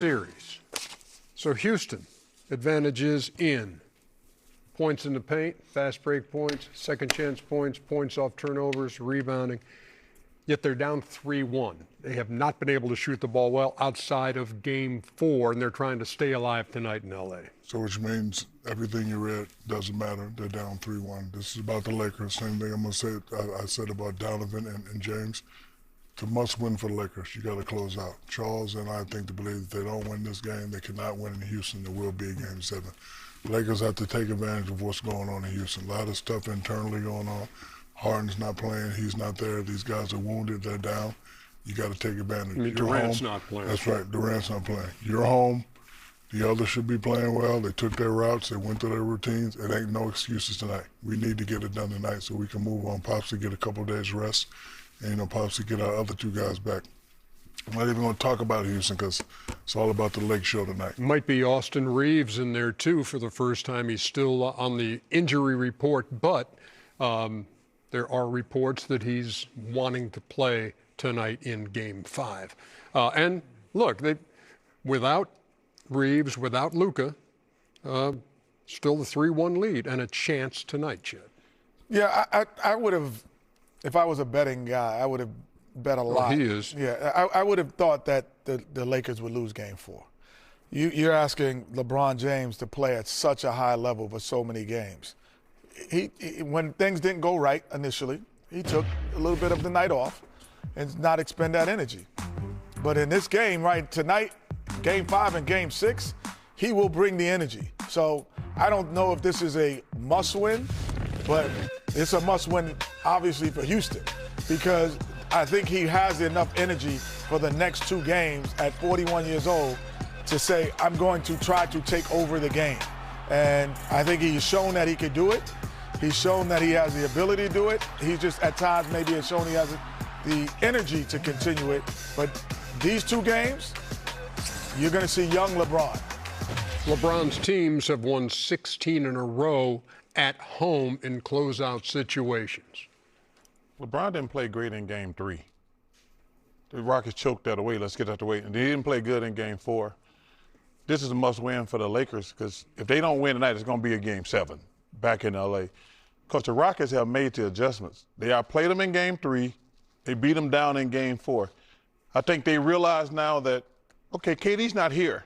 series. So Houston, advantages in points in the paint, fast break points, second chance points, points off turnovers, rebounding. Yet they're down 3-1. They have not been able to shoot the ball well outside of Game 4, and they're trying to stay alive tonight in L.A. So which means everything you read doesn't matter. They're down 3-1. This is about the Lakers. Same thing I'm going to say I said about Donovan and James. It's a must-win for the Lakers. You got to close out. Charles and I think to believe that they don't win this game, they cannot win in Houston. There will be a Game 7. The Lakers have to take advantage of what's going on in Houston. A lot of stuff internally going on. Harden's not playing. He's not there. These guys are wounded. They're down. You got to take advantage. I mean, Durant's not playing. That's right. Durant's not playing. You're home. The others should be playing well. They took their routes. They went through their routines. It ain't no excuses tonight. We need to get it done tonight so we can move on. Pops to get a couple of days rest. And, Pops to get our other two guys back. I'm not even going to talk about Houston because it's all about the Lake Show tonight. Might be Austin Reeves in there, too, for the first time. He's still on the injury report, but there are reports that he's wanting to play tonight in Game 5. And look, without Reeves, without Luka, still the 3-1 lead and a chance tonight, Chet. Yeah, I would have, if I was a betting guy, I would have bet a lot. He is. Yeah, I would have thought that the Lakers would lose Game 4. You're asking LeBron James to play at such a high level for so many games. He when things didn't go right initially, he took a little bit of the night off and not expend that energy. But in this game, right, tonight, Game 5 and Game 6, he will bring the energy. So I don't know if this is a must-win, but it's a must-win, obviously, for Houston because I think he has enough energy for the next 2 games at 41 years old to say, I'm going to try to take over the game. And I think he's shown that he could do it. He's shown that he has the ability to do it. He just, at times, maybe has shown he has the energy to continue it. But these 2 games, you're going to see young LeBron. LeBron's teams have won 16 in a row at home in closeout situations. LeBron didn't play great in Game 3. The Rockets choked that away. Let's get that away. And they didn't play good in Game 4. This is a must-win for the Lakers because if they don't win tonight, it's going to be a Game 7 back in L.A. Because the Rockets have made the adjustments. They outplayed them in Game 3. They beat them down in Game 4. I think they realize now that, okay, KD's not here.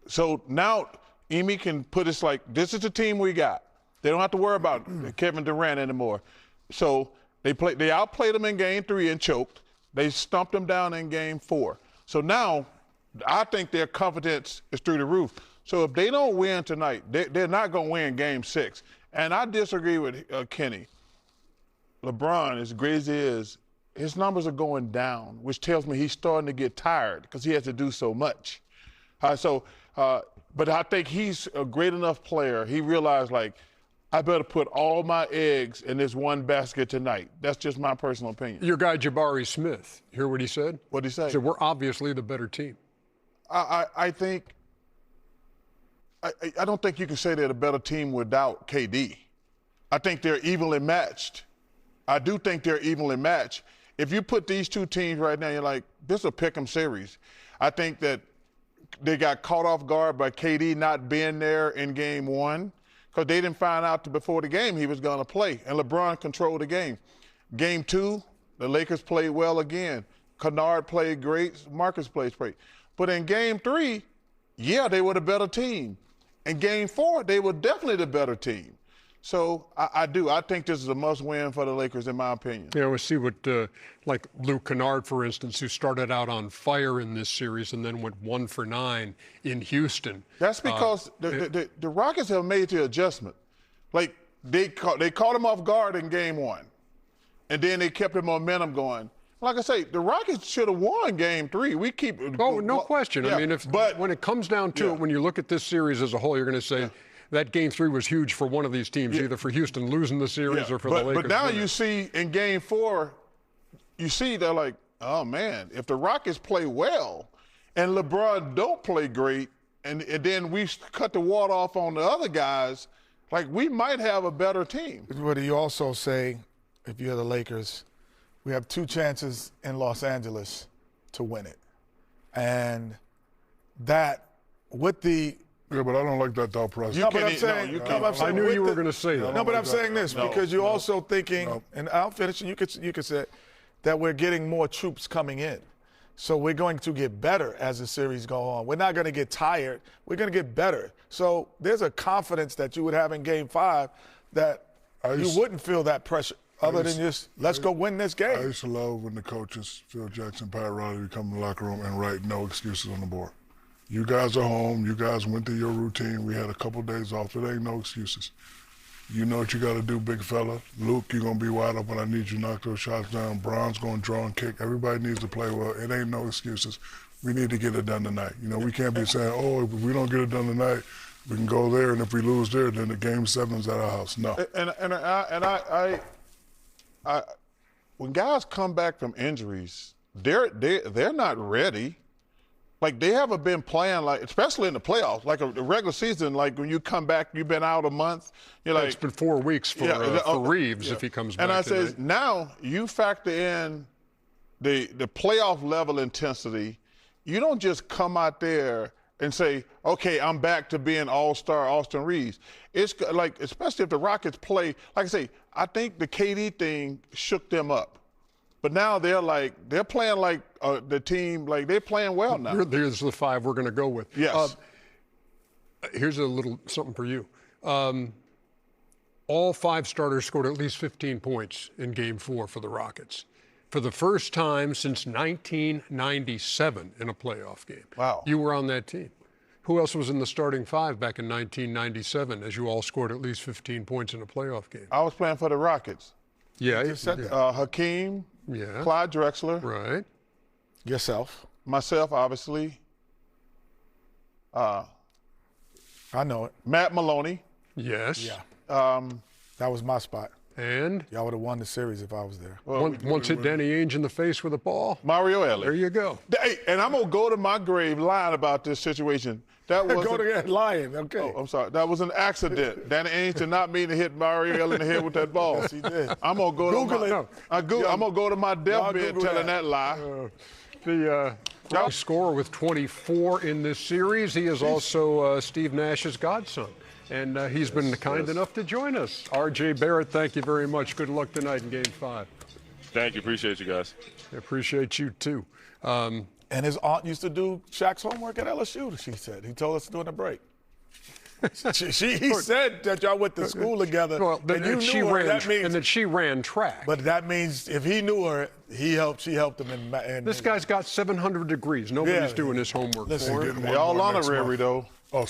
So now Emi can put us like, this is the team we got. They don't have to worry about Kevin Durant anymore. So they outplayed them in Game 3 and choked. They stumped them down in Game 4. So now I think their confidence is through the roof. So if they don't win tonight, they're not going to win Game 6. And I disagree with Kenny. LeBron, as great as he is, his numbers are going down, which tells me he's starting to get tired because he has to do so much. But I think he's a great enough player. He realized, like, I better put all my eggs in this one basket tonight. That's just my personal opinion. Your guy, Jabari Smith, hear what he said? What did he say? He said, we're obviously the better team. I think I don't think you can say they're the better team without KD. I think they're evenly matched. I do think they're evenly matched. If you put these 2 teams right now, you're like, this is a pick'em series. I think that they got caught off guard by KD not being there in Game 1 because they didn't find out before the game he was going to play, and LeBron controlled the game. Game 2, the Lakers played well again. Kennard played great. Marcus played great. But in Game 3, yeah, they were the better team. In Game 4, they were definitely the better team. So I think this is a must-win for the Lakers, in my opinion. Yeah, we see what, like Luke Kennard, for instance, who started out on fire in this series and then went 1 for 9 in Houston. That's because the Rockets have made the adjustment. Like, they caught them off guard in Game 1, and then they kept the momentum going. Like I say, the Rockets should have won Game 3. We keep. Oh, no question. Yeah, I mean, when it comes down to it, when you look at this series as a whole, you're going to say that Game 3 was huge for one of these teams, either for Houston losing the series or for the Lakers. But now you see in Game 4, you see they're like, oh man, if the Rockets play well and LeBron don't play great, and then we cut the water off on the other guys, like we might have a better team. What do you also say if you're the Lakers? We have 2 chances in Los Angeles to win it. And that with the Yeah, but I don't like that thought process. no, but I'm can't- saying, no, you no, can't. but I'm saying I knew with you were the- going to say that. No, but I'm saying this because you're also thinking, No. and I'll finish, and you could say that we're getting more troops coming in. So we're going to get better as the series go on. We're not going to get tired. We're going to get better. So there's a confidence that you would have in Game 5 that you wouldn't feel that pressure other than just let's go win this I game. used to love when the coaches, Phil Jackson, Pat Riley, would come in the locker room and write no excuses on the board. You guys are home. You guys went through your routine. We had a couple days off. It ain't no excuses. You know what you got to do, big fella. Luke, you're going to be wide open. I need you to knock those shots down. Bron's going to draw and kick. Everybody needs to play well. It ain't no excuses. We need to get it done tonight. You know, we can't be saying, oh, if we don't get it done tonight, we can go there, and if we lose there, then the Game 7's at our house. No. I when guys come back from injuries, they're not ready. Like they haven't been playing like, especially in the playoffs, like a regular season. Like when you come back, you've been out a month. You're like, It's been 4 weeks for Reeves if he comes back. and I tonight. says now you factor in the playoff level intensity. You don't just come out there and say, okay, I'm back to being all-star Austin Reeves. It's like, especially if the Rockets play, like I say, I think the KD thing shook them up. But now they're playing like the team, like they're playing well now. Here's the 5 we're going to go with. Yes. Here's a little something for you. All 5 starters scored at least 15 points in Game 4 for the Rockets. For the first time since 1997 in a playoff game. Wow. You were on that team. Who else was in the starting 5 back in 1997 as you all scored at least 15 points in a playoff game? I was playing for the Rockets. Yeah. Hakeem, Yeah. Clyde Drexler, Right. Yourself. myself, obviously, I know it. Matt Maloney. Yes. Yeah. That was my spot. And Y'all would have won the series if I was there. once hit Danny Ainge in the face with a ball. Mario There Elliott. you go. Hey, and I'm going to go to my grave lying about this situation. That was Go to that lion, okay. Oh, I'm sorry. That was an accident. Danny Ainge did not mean to hit Mario Elliott in the head with that ball. Yes, he did. I'm going to go Google to it. my, I'm going to go to my deathbed Google telling that. that lie. The scorer with 24 in this series. He is also Steve Nash's godson. And he's been kind enough to join us. R.J. Barrett, thank you very much. Good luck tonight in Game 5. Thank you. Appreciate you guys. I appreciate you, too. And his aunt used to do Shaq's homework at LSU, she said. He told us during the break. He said that y'all went to school together. Well, and you she knew her. ran, That means, and that she ran track. but that means if he knew her, she helped him. In This guy's got 700 degrees. Nobody's Yeah. doing his homework Listen, for him. Getting They one all more next honorary, month. though. Oh,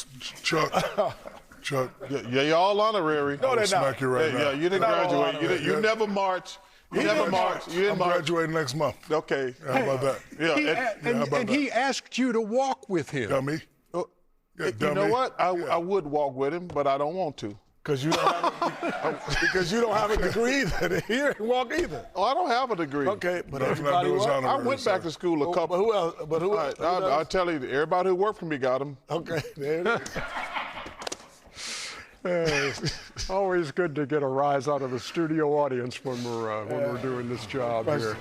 Chuck, Yeah, you all honorary. No, they're not. smack you right now. Yeah, you didn't Not all graduate. You, honorary. you never marched. You never marched. You didn't I'm march. graduating next month. Okay. How about that? Yeah. He, and- and, about and that? he asked you to walk with him. Dummy. Yeah, you know dummy. what? I would walk with him, but I don't want to. Because you don't have a degree either. He ain't walk either. Oh, I don't have a degree. Okay, but Nothing I everybody do is walk. honorary. I went back to school a couple. But who else? But who All else? right, I'll tell you, everybody who worked for me got them. Okay, there it is. Always good to get a rise out of the studio audience when we're doing this job here.